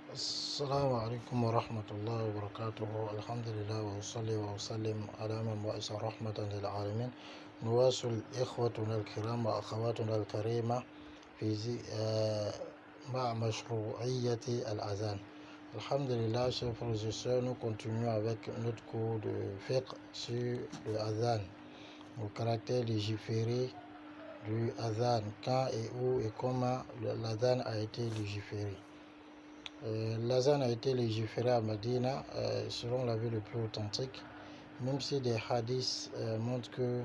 السلام عليكم ورحمة الله وبركاته. الحمد لله وأصلي وأسلم على من بعث رحمة للعالمين. نواصل إخوتنا الكرام وأخواتنا الكريمة في مع مشروعية الأذان. Alhamdulillah, chers frères et sœurs, nous continuons avec notre cours de fiqh sur le adhan, le caractère légiféré du adhan, quand et où et comment l'adhan a été légiféré. L'azan a été légiféré à Medina selon l'avis le plus authentique, même si des hadiths montrent que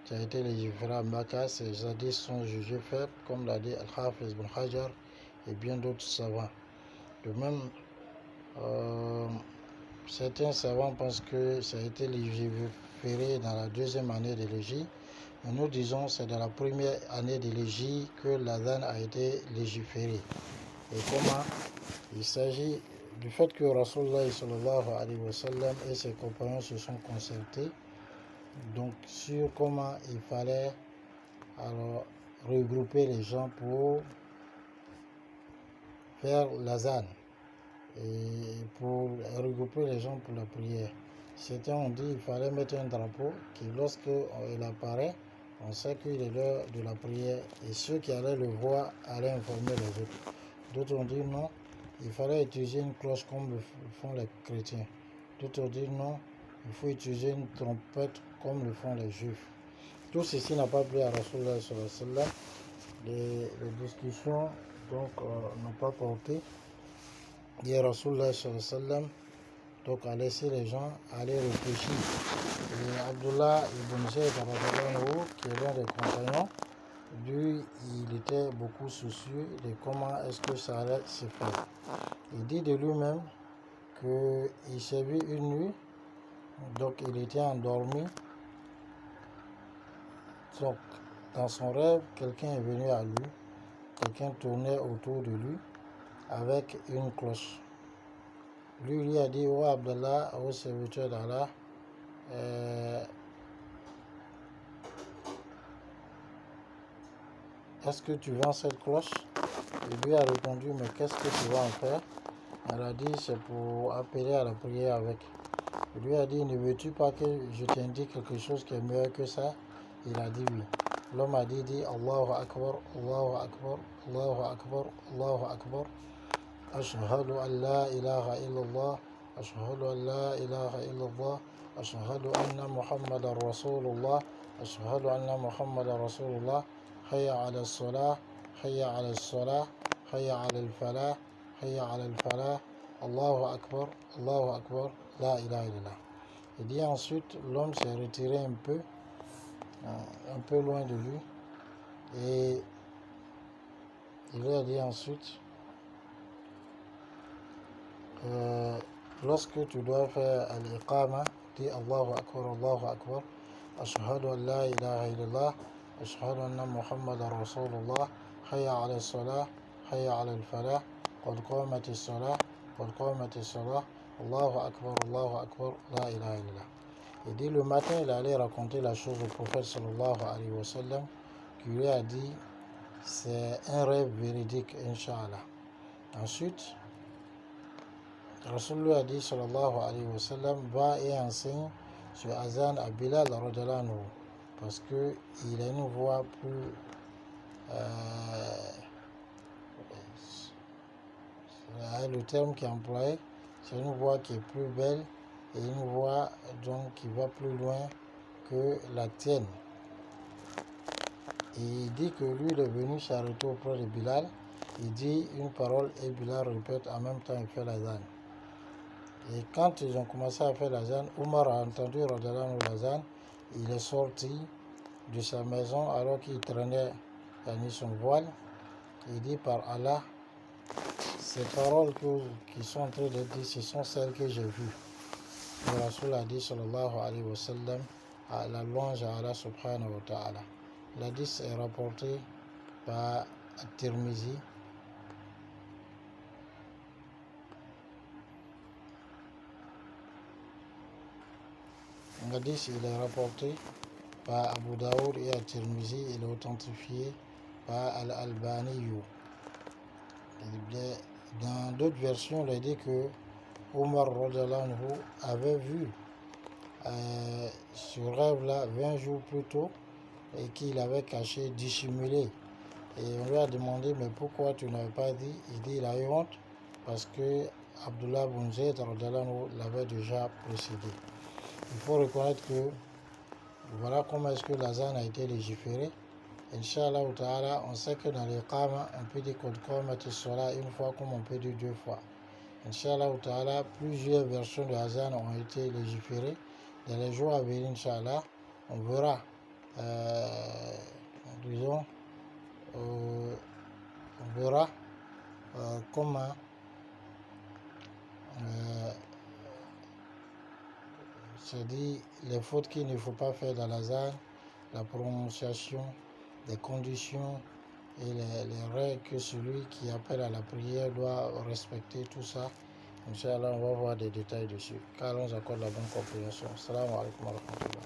ça a été légiféré à Makkah. Ces hadiths sont jugés faibles, comme l'a dit Al-Hafiz ibn Hajar et bien d'autres savants. De même, certains savants pensent que ça a été légiféré dans la deuxième année de l'Hégire, mais nous disons que c'est dans la première année de l'Hégire que l'azan a été légiféré. Et comment? Il s'agit du fait que Rasulullah sallallahu alayhi wa sallam et ses compagnons se sont concertés donc sur comment il fallait alors regrouper les gens pour faire l'azan et pour regrouper les gens pour la prière. Certains ont dit qu'il fallait mettre un drapeau qui, lorsqu'il apparaît, on sait qu'il est l'heure de la prière et ceux qui allaient le voir allaient informer les autres. D'autres ont dit non, il fallait utiliser une cloche comme le font les chrétiens. D'autres ont dit non, il faut utiliser une trompette comme le font les juifs. Tout ceci n'a pas plu à Rasulullah sallallahu alayhi wa sallam. Les discussions donc n'ont pas porté. Et Rasulullah sallallahu alayhi wa sallam donc a laissé les gens aller réfléchir. Et Abdullah ibn Zayd qui est l'un des compagnons, lui, il était beaucoup soucieux de comment est-ce que ça allait se faire. Il dit de lui-même qu'il s'est vu une nuit, donc il était endormi. Donc, dans son rêve, quelqu'un est venu à lui, quelqu'un tournait autour de lui avec une cloche. Lui a dit: oh Abdallah, ô serviteur d'Allah, est-ce que tu vends cette cloche? Il lui a répondu: mais qu'est-ce que tu vas en faire? Elle a dit: c'est pour appeler à la prière avec. Il lui a dit: ne veux-tu pas que je t'indique quelque chose qui est meilleur que ça? Il a dit oui. L'homme a dit: Allahu Akbar, Allahu Akbar, Allahu Akbar, Allahu Akbar. Ashhadu an la ilaha illallah, ashhadu an la ilaha illallah, ashhadu anna Muhammadan Rasulullah, ashhadu anna Muhammadan Rasulullah. Hayya ala salah, hayya ala salah, hayya ala al-falah, hayya ala al-falah. Allahu Akbar, Allahu Akbar, la ilaha illallah. Il dit ensuite, l'homme s'est retiré un peu loin de lui, et il lui a dit ensuite: lorsque tu dois faire al-iqama, dis Allahu Akbar, Allahu Akbar, ashhadu an la ilaha illallah, ashhadu anna Muhammadan Rasulullah, hayya ala salah, hayya ala al-falah, qad qamati salah, qad qamati salah, Allahu Akbar, la ilaha illallah. Il dit le matin, il allait raconter la chose au prophète sallallahu alayhi wa sallam, qui lui a dit: c'est un rêve véridique, Inch'Allah. Ensuite, Rasul lui a dit sallallahu alayhi wa sallam: va et enseigne ce azan à Bilal radhiyallahu anhu, parce qu'il a une voix plus le terme qui est employé, c'est une voix qui est plus belle et une voix donc qui va plus loin que la tienne. Et il dit que lui, il est venu s'arrêter auprès de Bilal. Il dit une parole et Bilal répète en même temps, il fait l'azan. Et quand ils ont commencé à faire l'azan, Omar a entendu l'azan. Il est sorti de sa maison alors qu'il traînait son voile. Il dit: par Allah, ces paroles qui sont en train de dire, ce sont celles que j'ai vues. Le Rasul a dit sallallahu alayhi wa sallam, à la louange à Allah subhanahu wa ta'ala. L'hadith est rapporté par Tirmizi. L'hadith il est rapporté par Abu Daoud et Tirmizi. Il est authentifié par Al-Albani. Il est Dans d'autres versions, il est dit que Omar avait vu ce rêve-là 20 jours plus tôt et qu'il avait caché, dissimulé. Et on lui a demandé, mais pourquoi tu n'avais pas dit? Il dit, il a eu honte parce que Abdullah ibn Zayd l'avait déjà précédé. Il faut reconnaître que voilà comment est-ce que l'azan a été légiféré. Inch'Allah ta'ala, on sait que dans les qama, on peut dire une fois comme on peut dire 2 fois. Inch'Allah ta'ala, plusieurs versions de l'azan ont été légiférées. Dans les jours à venir, Inch'Allah, on verra, disons, on verra comment se dit les fautes qu'il ne faut pas faire dans l'azan, la prononciation, les conditions et les règles que celui qui appelle à la prière doit respecter, tout ça. Inch'Allah, on va voir des détails dessus. Qu'Allah nous accorde la bonne compréhension. Assalamu alaikum wa rahmatullah.